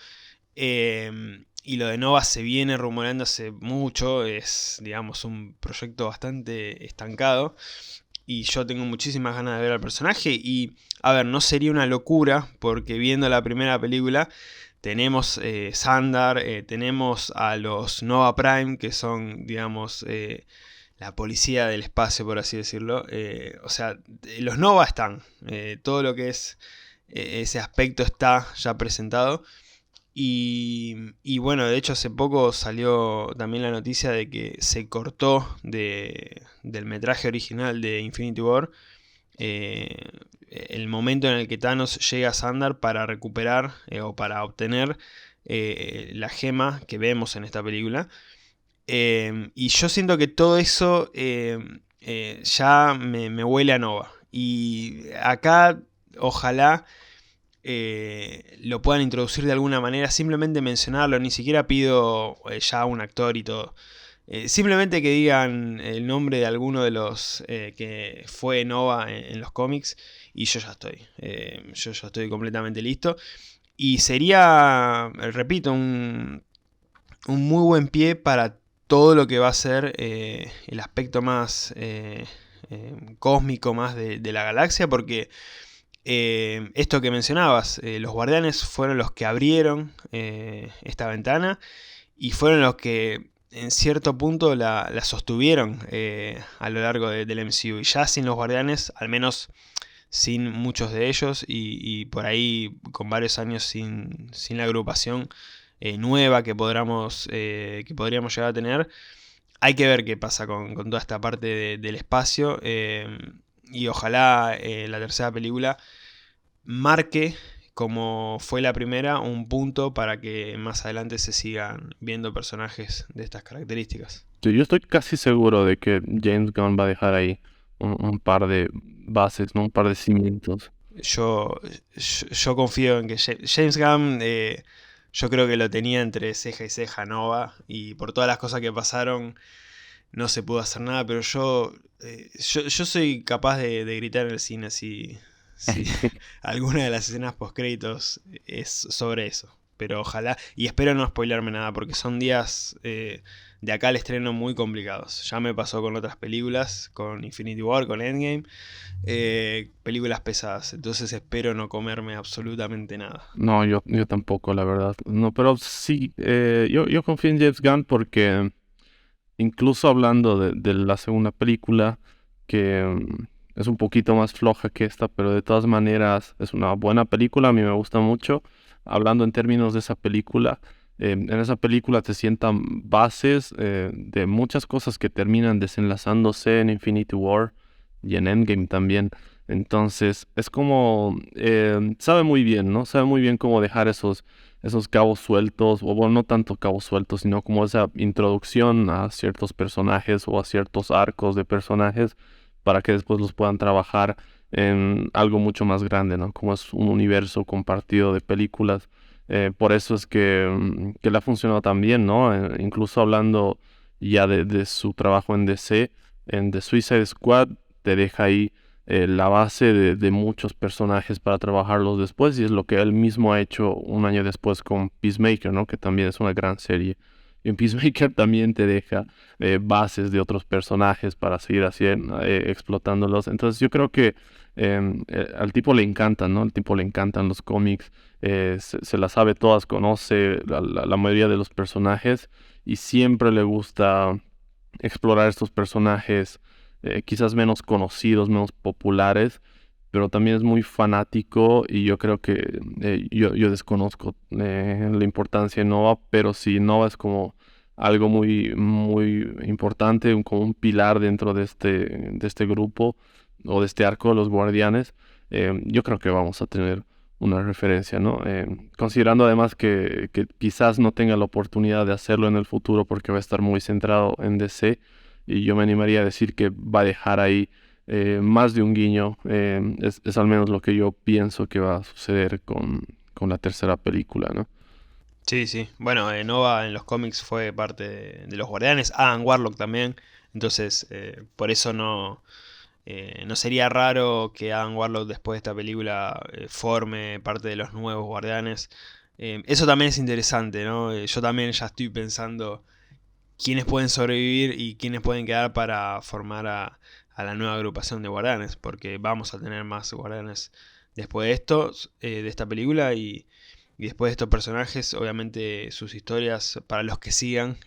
y lo de Nova se viene rumoreando hace mucho, es digamos un proyecto bastante estancado, y yo tengo muchísimas ganas de ver al personaje, y a ver, no sería una locura, porque viendo la primera película tenemos Xandar, tenemos a los Nova Prime, que son, digamos, la policía del espacio, por así decirlo. O sea, los Nova están. Todo lo que es ese aspecto está ya presentado. Y bueno, de hecho hace poco salió también la noticia de que se cortó del metraje original de Infinity War eh, el momento en el que Thanos llega a Xandar para recuperar o para obtener la gema que vemos en esta película. Y yo siento que todo eso ya me huele a Nova. Y acá ojalá lo puedan introducir de alguna manera, simplemente mencionarlo, ni siquiera pido ya un actor y todo. Simplemente que digan el nombre de alguno de los que fue Nova en los cómics y yo ya estoy. Yo ya estoy completamente listo. Y sería, repito, un muy buen pie para todo lo que va a ser el aspecto más cósmico, más de la galaxia, porque esto que mencionabas, los guardianes fueron los que abrieron esta ventana y fueron los que en cierto punto la sostuvieron a lo largo del MCU. Y ya sin los guardianes, al menos sin muchos de ellos, y por ahí con varios años sin la agrupación nueva que podríamos llegar a tener, hay que ver qué pasa con toda esta parte del espacio. Y ojalá la tercera película marque, como fue la primera, un punto para que más adelante se sigan viendo personajes de estas características. Sí, yo estoy casi seguro de que James Gunn va a dejar ahí un par de bases, ¿no? Un par de cimientos. Yo, yo confío en que James Gunn, yo creo que lo tenía entre ceja y ceja Nova, y por todas las cosas que pasaron no se pudo hacer nada, pero yo soy capaz de gritar en el cine si alguna de las escenas postcréditos es sobre eso. Pero ojalá, y espero no spoilearme nada, porque son días de acá al estreno muy complicados. Ya me pasó con otras películas, con Infinity War, con Endgame, películas pesadas. Entonces espero no comerme absolutamente nada. No, yo tampoco, la verdad. No, pero sí, yo confío en James Gunn porque incluso hablando de la segunda película, que es un poquito más floja que esta, pero de todas maneras es una buena película, a mí me gusta mucho. Hablando en términos de esa película, en esa película te sientan bases de muchas cosas que terminan desenlazándose en Infinity War y en Endgame también. Entonces, es como, sabe muy bien, ¿no? Sabe muy bien cómo dejar esos cabos sueltos, o bueno, no tanto cabos sueltos, sino como esa introducción a ciertos personajes o a ciertos arcos de personajes para que después los puedan trabajar en algo mucho más grande, ¿no? Como es un universo compartido de películas. Por eso es que le ha funcionado tan bien, ¿no? Incluso hablando ya de su trabajo en DC, en The Suicide Squad, te deja ahí la base de muchos personajes para trabajarlos después, y es lo que él mismo ha hecho un año después con Peacemaker, ¿no? Que también es una gran serie. Y en Peacemaker también te deja bases de otros personajes para seguir haciendo, explotándolos. Entonces yo creo que al tipo le encantan, ¿no? Al tipo le encantan los cómics, se las sabe todas, conoce la mayoría de los personajes y siempre le gusta explorar estos personajes quizás menos conocidos, menos populares, pero también es muy fanático y yo creo que yo desconozco la importancia de Nova, pero sí, Nova es como algo muy, muy importante, como un pilar dentro de este grupo o de este arco de los Guardianes. Yo creo que vamos a tener una referencia, ¿no? Considerando además que quizás no tenga la oportunidad de hacerlo en el futuro porque va a estar muy centrado en DC, y yo me animaría a decir que va a dejar ahí más de un guiño. Es al menos lo que yo pienso que va a suceder con la tercera película, ¿no? Sí, sí. Bueno, Nova en los cómics fue parte de los Guardianes. Adam Warlock también. Entonces, por eso no sería raro que Adam Warlock después de esta película forme parte de los nuevos Guardianes. Eso también es interesante, ¿no? Yo también ya estoy pensando quiénes pueden sobrevivir y quiénes pueden quedar para formar a la nueva agrupación de Guardianes. Porque vamos a tener más Guardianes después de esto, de esta película. y después de estos personajes, obviamente sus historias, para los que sigan,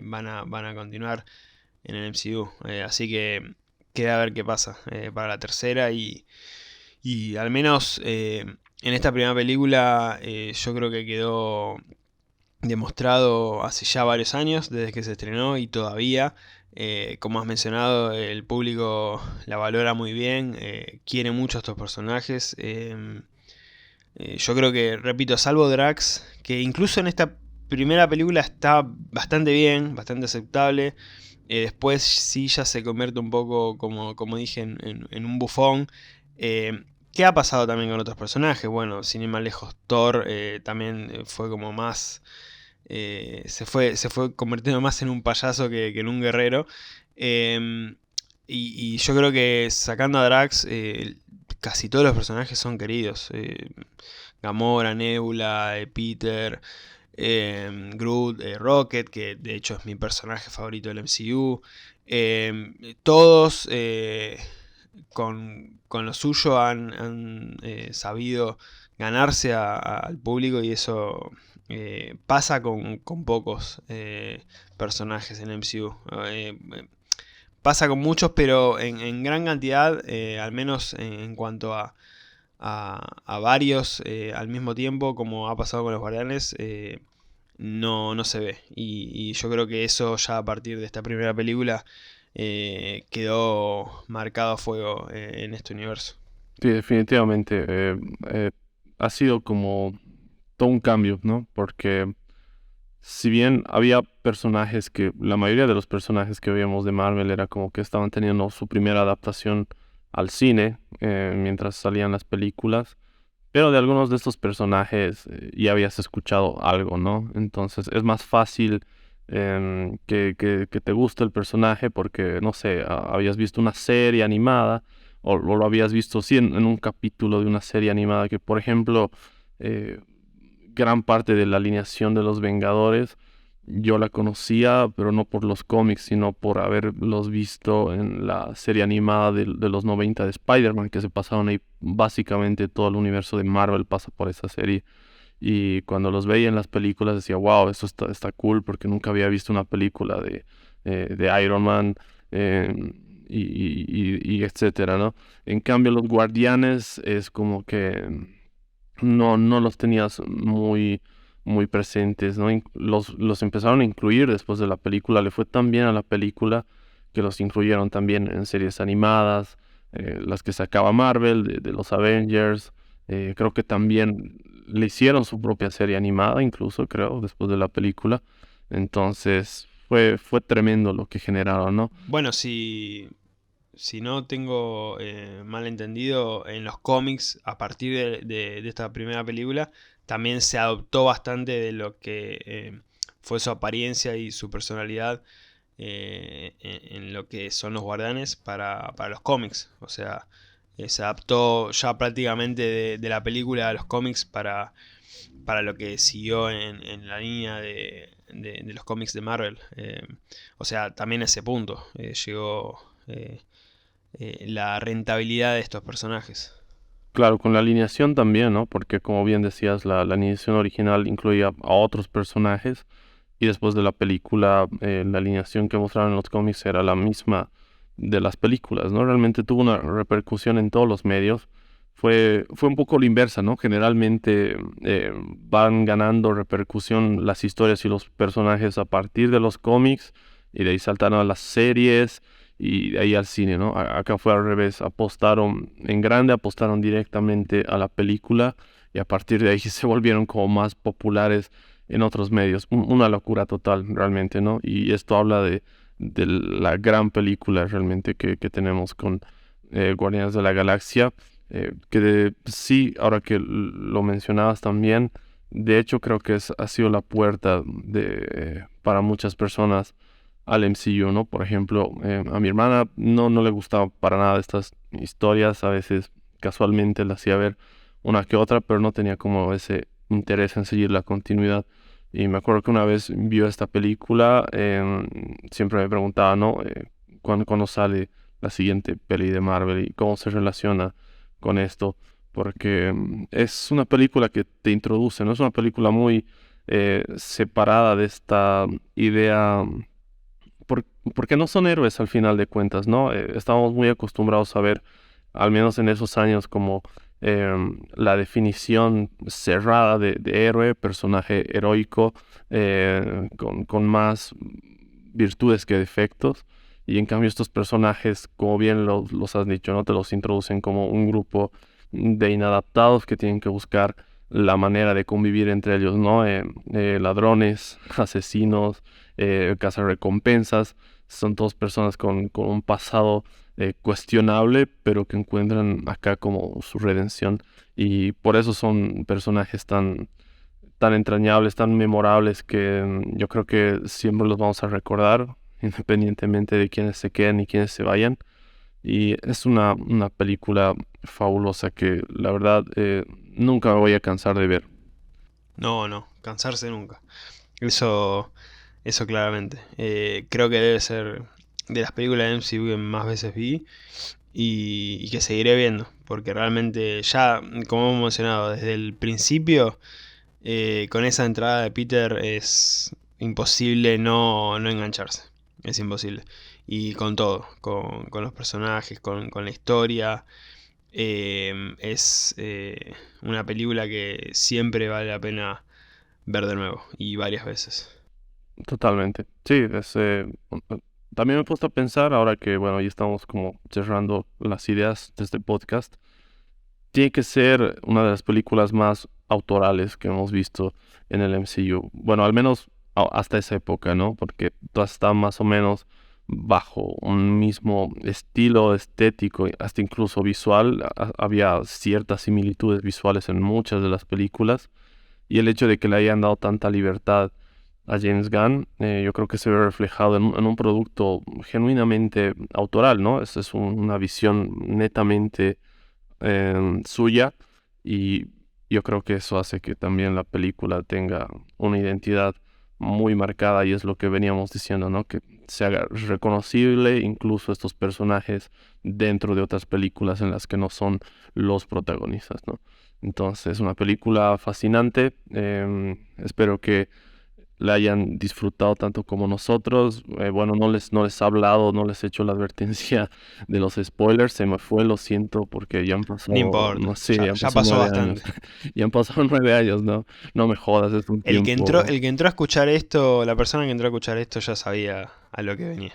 van a continuar en el MCU. Así que queda a ver qué pasa para la tercera y al menos en esta primera película yo creo que quedó demostrado hace ya varios años, desde que se estrenó y todavía, como has mencionado, el público la valora muy bien, quiere mucho a estos personajes. Yo creo que, repito, salvo Drax, que incluso en esta primera película está bastante bien, bastante aceptable. Después sí ya se convierte un poco, como dije, en un bufón. ¿Qué ha pasado también con otros personajes? Bueno, sin ir más lejos, Thor también fue como más... se fue convirtiendo más en un payaso que en un guerrero. Y yo creo que sacando a Drax, casi todos los personajes son queridos. Gamora, Nebula, Peter, Groot, Rocket, que de hecho es mi personaje favorito del MCU. Todos con lo suyo han sabido ganarse al público y eso pasa con pocos personajes en el MCU. Pasa con muchos, pero en gran cantidad, al menos en cuanto a varios al mismo tiempo, como ha pasado con los Guardianes, no se ve. Y yo creo que eso ya a partir de esta primera película quedó marcado a fuego en este universo. Sí, definitivamente. Ha sido como todo un cambio, ¿no? Porque si bien había personajes que, la mayoría de los personajes que veíamos de Marvel era como que estaban teniendo su primera adaptación al cine mientras salían las películas, pero de algunos de estos personajes ya habías escuchado algo, ¿no? Entonces es más fácil que te guste el personaje porque, no sé, habías visto una serie animada o lo habías visto, sí, en un capítulo de una serie animada que, por ejemplo, eh, gran parte de la alineación de los Vengadores yo la conocía, pero no por los cómics, sino por haberlos visto en la serie animada de los 90 de Spider-Man, que se pasaron ahí básicamente todo el universo de Marvel pasa por esa serie. Y cuando los veía en las películas decía, wow, esto está cool porque nunca había visto una película de Iron Man eh, y etcétera, ¿no? En cambio, los Guardianes es como que no los tenías muy presentes, ¿no? Los empezaron a incluir después de la película, le fue tan bien a la película que los incluyeron también en series animadas, las que sacaba Marvel, de los Avengers, creo que también le hicieron su propia serie animada, incluso creo, después de la película, entonces fue tremendo lo que generaron, ¿no? Bueno, si no tengo mal entendido, en los cómics, a partir de esta primera película, también se adoptó bastante de lo que fue su apariencia y su personalidad en lo que son los guardianes para los cómics. O sea, se adaptó ya prácticamente de la película a los cómics para lo que siguió en la línea de los cómics de Marvel. O sea, también a ese punto llegó la rentabilidad de estos personajes. Claro, con la alineación también, ¿no? Porque como bien decías, la alineación original incluía a otros personajes y después de la película, la alineación que mostraron en los cómics era la misma de las películas, ¿no? Realmente tuvo una repercusión en todos los medios. Fue un poco la inversa, ¿no? Generalmente van ganando repercusión las historias y los personajes a partir de los cómics y de ahí saltaron a las series y de ahí al cine, ¿no? Acá fue al revés, apostaron en grande, apostaron directamente a la película y a partir de ahí se volvieron como más populares en otros medios. Una locura total, realmente, ¿no? Y esto habla de la gran película realmente que tenemos con Guardianes de la Galaxia, sí, ahora que lo mencionabas también, de hecho creo que ha sido la puerta para muchas personas al MCU, ¿no? Por ejemplo, a mi hermana no le gustaba para nada estas historias, a veces casualmente la hacía ver una que otra, pero no tenía como ese interés en seguir la continuidad. Y me acuerdo que una vez vio esta película, siempre me preguntaba, ¿no? ¿Cuándo sale la siguiente peli de Marvel y cómo se relaciona con esto? porque es una película que te introduce, no es una película muy separada de esta idea, por- porque no son héroes al final de cuentas, ¿no? Estamos muy acostumbrados a ver, al menos en esos años, como la definición cerrada de héroe, personaje heroico, con más virtudes que defectos. Y en cambio estos personajes, como bien los has dicho, ¿no? Te los introducen como un grupo de inadaptados que tienen que buscar la manera de convivir entre ellos, ¿no? Ladrones, asesinos, cazarrecompensas, son todas personas con un pasado cuestionable, pero que encuentran acá como su redención. Y por eso son personajes tan entrañables, tan memorables, que yo creo que siempre los vamos a recordar, independientemente de quiénes se queden y quiénes se vayan. Y es una película fabulosa que la verdad nunca me voy a cansar de ver. No, no, cansarse nunca. Eso, eso claramente. Creo que debe ser de las películas de MCU que más veces vi y que seguiré viendo, porque realmente ya, como hemos mencionado, desde el principio, con esa entrada de Peter es imposible no engancharse. Es imposible. Y con todo, con los personajes, con la historia. Es una película que siempre vale la pena ver de nuevo y varias veces. Totalmente. Sí, también me he puesto a pensar, ahora que, bueno, ya estamos como cerrando las ideas de este podcast, tiene que ser una de las películas más autorales que hemos visto en el MCU. Bueno, al menos hasta esa época, ¿no? Porque todas están más o menos bajo un mismo estilo estético, hasta incluso visual. Había ciertas similitudes visuales en muchas de las películas. Y el hecho de que le hayan dado tanta libertad a James Gunn, yo creo que se ve reflejado en un producto genuinamente autoral, ¿no? Es una visión netamente suya, y yo creo que eso hace que también la película tenga una identidad muy marcada, y es lo que veníamos diciendo, ¿no? Que se haga reconocible incluso estos personajes dentro de otras películas en las que no son los protagonistas, ¿no? Entonces, una película fascinante. Espero que la hayan disfrutado tanto como nosotros. Bueno, no les he hablado, no les he hecho la advertencia de los spoilers. Se me fue, lo siento, porque ya han No pasado, importa, no sé, ya han ya pasado pasó 9 años. bastante. Ya han pasado 9 años, ¿no? No me jodas, es un tiempo. El que entró a escuchar esto, la persona que entró a escuchar esto ya sabía a lo que venía.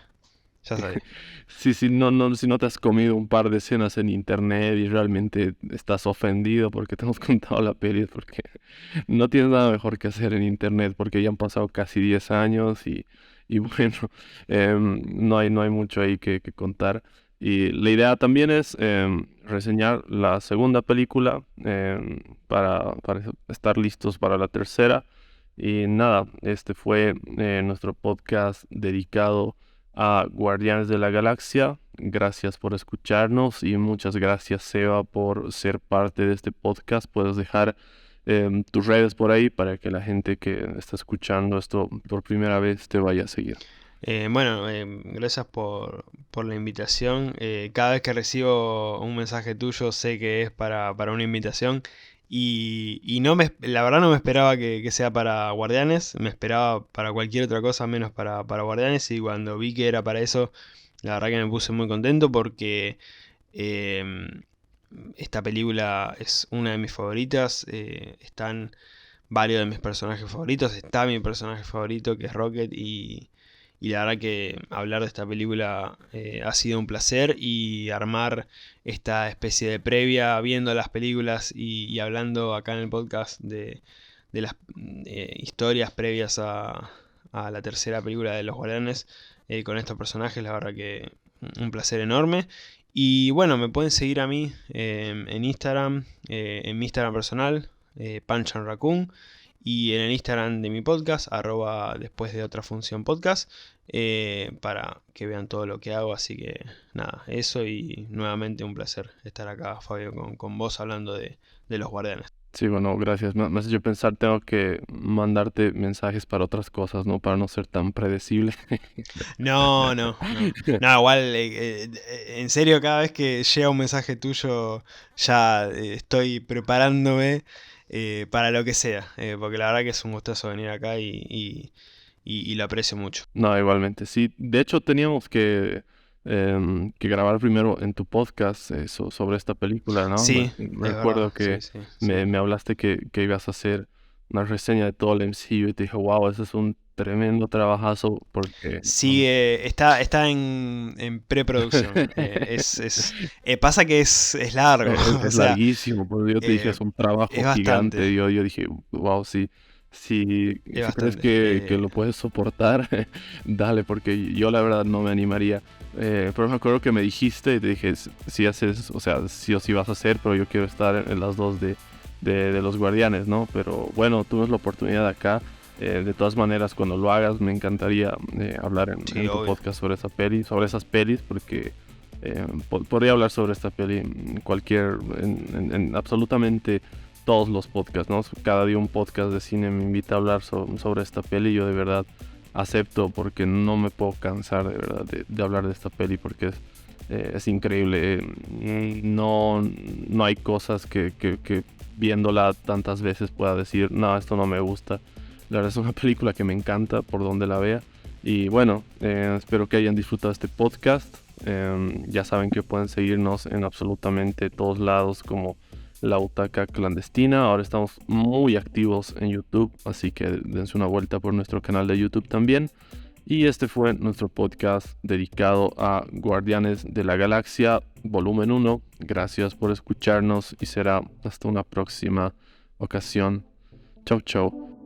Ya sabía. Sí, sí, no, si no te has comido un par de escenas en internet y realmente estás ofendido porque te hemos contado la peli, es porque no tienes nada mejor que hacer en internet, porque ya han pasado casi 10 años, y bueno, no hay mucho ahí que contar. Y la idea también es reseñar la segunda película, para estar listos para la tercera. Y nada, este fue nuestro podcast dedicado a Guardianes de la Galaxia. Gracias por escucharnos, y muchas gracias, Seba, por ser parte de este podcast. Puedes dejar tus redes por ahí para que la gente que está escuchando esto por primera vez te vaya a seguir. Bueno, gracias por la invitación. Cada vez que recibo un mensaje tuyo sé que es para una invitación y la verdad no me esperaba que sea para Guardianes, me esperaba para cualquier otra cosa menos para Guardianes y cuando vi que era para eso, la verdad que me puse muy contento porque em, esta película es una de mis favoritas, están varios de mis personajes favoritos, está mi personaje favorito que es Rocket y la verdad que hablar de esta película ha sido un placer y armar esta especie de previa viendo las películas y hablando acá en el podcast de las historias previas a la tercera película de Los Guardianes con estos personajes, la verdad que un placer enorme. Y bueno, me pueden seguir a mí en Instagram, en mi Instagram personal, Punch and Raccoon, y en el Instagram de mi podcast, arroba después de otra función podcast, para que vean todo lo que hago. Así que nada, eso y nuevamente un placer estar acá, Fabio, con vos hablando de los guardianes. Sí, bueno, gracias. Me has hecho pensar, tengo que mandarte mensajes para otras cosas, ¿no? Para no ser tan predecible. No, no, no. No, igual, en serio, cada vez que llega un mensaje tuyo, ya estoy preparándome para lo que sea. Porque la verdad que es un gustazo venir acá y lo aprecio mucho. No, igualmente, sí. De hecho, teníamos que grabar primero en tu podcast sobre esta película, ¿no? Sí, es verdad, Recuerdo sí, que sí, sí. me hablaste que ibas a hacer una reseña de todo el MCU y te dije, wow, ese es un tremendo trabajazo porque Sí, está en preproducción. Pasa que es largo, o es sea, larguísimo, porque yo te dije, eh, es un es trabajo bastante, gigante. Yo dije, wow, sí, es si crees bastante. que lo puedes soportar, dale, porque yo la verdad no me animaría. Pero me acuerdo que me dijiste y te dije, si haces, o sea, sí o sí vas a hacer, pero yo quiero estar en las dos de los Guardianes, ¿no? Pero bueno, tuvimos la oportunidad acá. De todas maneras, cuando lo hagas, me encantaría hablar Sí, en tu obvio. podcast sobre esa peli, sobre esas pelis, porque podría hablar sobre esta peli en absolutamente todos los podcasts, ¿no? Cada día un podcast de cine me invita a hablar sobre esta peli y yo de verdad acepto porque no me puedo cansar de verdad de hablar de esta peli porque es increíble. No, no hay cosas que viéndola tantas veces pueda decir, no, esto no me gusta. La verdad es una película que me encanta por donde la vea. Y bueno, espero que hayan disfrutado este podcast. Ya saben que pueden seguirnos en absolutamente todos lados como La Butaca Clandestina. Ahora estamos muy activos en YouTube, así que dense una vuelta por nuestro canal de YouTube también. Y este fue nuestro podcast dedicado a Guardianes de la Galaxia, volumen 1. Gracias por escucharnos y será hasta una próxima ocasión. Chau, chau.